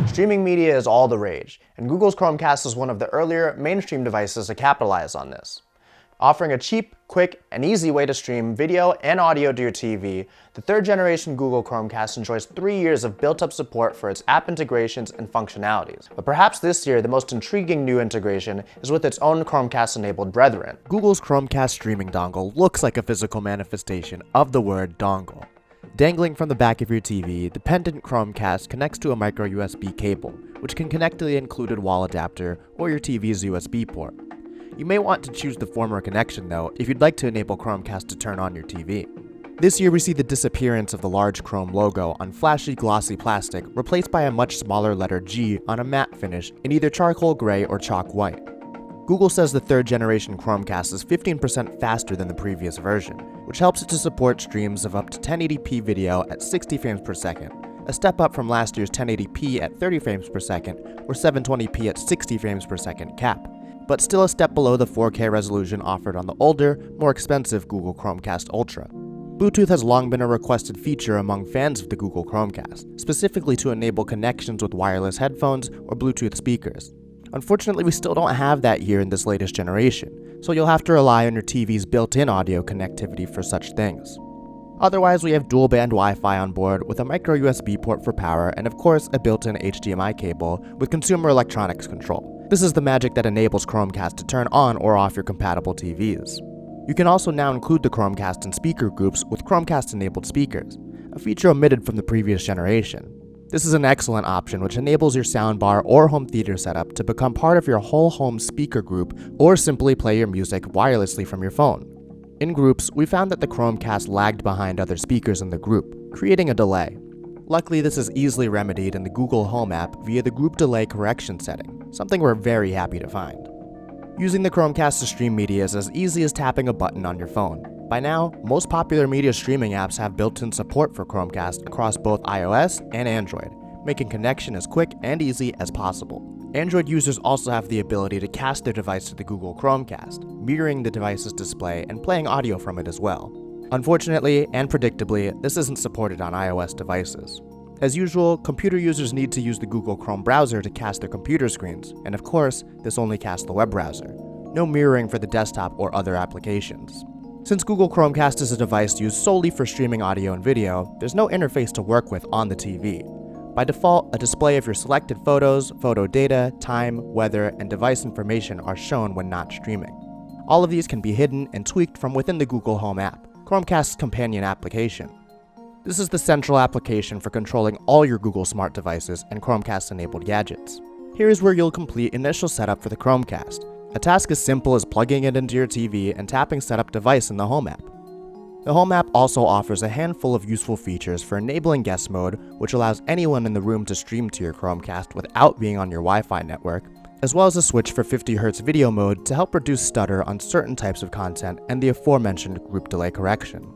Streaming media is all the rage, and Google's Chromecast is one of the earlier mainstream devices to capitalize on this. Offering a cheap, quick, and easy way to stream video and audio to your TV, the third-generation Google Chromecast enjoys 3 years of built-up support for its app integrations and functionalities. But perhaps this year, the most intriguing new integration is with its own Chromecast-enabled brethren. Google's Chromecast streaming dongle looks like a physical manifestation of the word dongle. Dangling from the back of your TV, the pendant Chromecast connects to a micro USB cable, which can connect to the included wall adapter or your TV's USB port. You may want to choose the former connection though if you'd like to enable Chromecast to turn on your TV. This year we see the disappearance of the large Chrome logo on flashy glossy plastic replaced by a much smaller letter G on a matte finish in either charcoal gray or chalk white. Google says the third generation Chromecast is 15% faster than the previous version, which helps it to support streams of up to 1080p video at 60 frames per second, a step up from last year's 1080p at 30 frames per second or 720p at 60 frames per second cap, but still a step below the 4K resolution offered on the older, more expensive Google Chromecast Ultra. Bluetooth has long been a requested feature among fans of the Google Chromecast, specifically to enable connections with wireless headphones or Bluetooth speakers. Unfortunately, we still don't have that here in this latest generation, so you'll have to rely on your TV's built-in audio connectivity for such things. Otherwise, we have dual-band Wi-Fi on board with a micro USB port for power and of course a built-in HDMI cable with consumer electronics control. This is the magic that enables Chromecast to turn on or off your compatible TVs. You can also now include the Chromecast in speaker groups with Chromecast-enabled speakers, a feature omitted from the previous generation. This is an excellent option which enables your soundbar or home theater setup to become part of your whole home speaker group or simply play your music wirelessly from your phone. In groups, we found that the Chromecast lagged behind other speakers in the group, creating a delay. Luckily, this is easily remedied in the Google Home app via the group delay correction setting, something we're very happy to find. Using the Chromecast to stream media is as easy as tapping a button on your phone. By now, most popular media streaming apps have built-in support for Chromecast across both iOS and Android, making connection as quick and easy as possible. Android users also have the ability to cast their device to the Google Chromecast, mirroring the device's display and playing audio from it as well. Unfortunately, and predictably, this isn't supported on iOS devices. As usual, computer users need to use the Google Chrome browser to cast their computer screens, and of course, this only casts the web browser. No mirroring for the desktop or other applications. Since Google Chromecast is a device used solely for streaming audio and video, there's no interface to work with on the TV. By default, a display of your selected photos, photo data, time, weather, and device information are shown when not streaming. All of these can be hidden and tweaked from within the Google Home app, Chromecast's companion application. This is the central application for controlling all your Google smart devices and Chromecast-enabled gadgets. Here is where you'll complete initial setup for the Chromecast, a task as simple as plugging it into your TV and tapping Setup Device in the Home app. The Home app also offers a handful of useful features for enabling guest mode, which allows anyone in the room to stream to your Chromecast without being on your Wi-Fi network, as well as a switch for 50Hz video mode to help reduce stutter on certain types of content and the aforementioned group delay correction.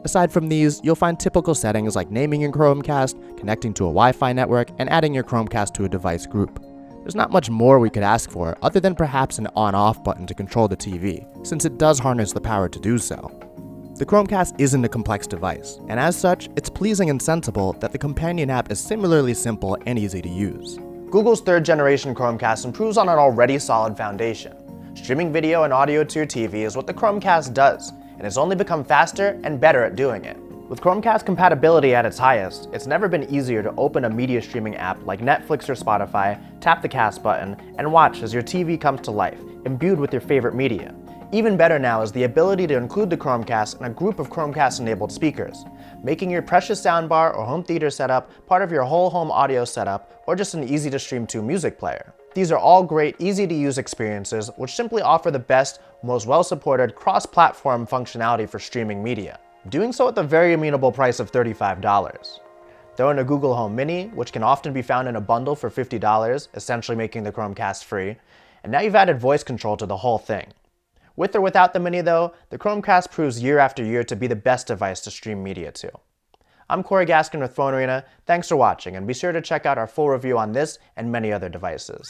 Aside from these, you'll find typical settings like naming your Chromecast, connecting to a Wi-Fi network, and adding your Chromecast to a device group. There's not much more we could ask for other than perhaps an on-off button to control the TV, since it does harness the power to do so. The Chromecast isn't a complex device, and as such, it's pleasing and sensible that the companion app is similarly simple and easy to use. Google's third-generation Chromecast improves on an already solid foundation. Streaming video and audio to your TV is what the Chromecast does, and it's only become faster and better at doing it. With Chromecast compatibility at its highest, it's never been easier to open a media streaming app like Netflix or Spotify, tap the cast button, and watch as your TV comes to life, imbued with your favorite media. Even better now is the ability to include the Chromecast in a group of Chromecast-enabled speakers, making your precious soundbar or home theater setup part of your whole home audio setup or just an easy-to-stream to music player. These are all great, easy-to-use experiences which simply offer the best, most well-supported cross-platform functionality for streaming media, doing so at the very amenable price of $35. Throw in a Google Home Mini, which can often be found in a bundle for $50, essentially making the Chromecast free, and now you've added voice control to the whole thing. With or without the Mini though, the Chromecast proves year after year to be the best device to stream media to. I'm Corey Gaskin with PhoneArena, thanks for watching, and be sure to check out our full review on this and many other devices.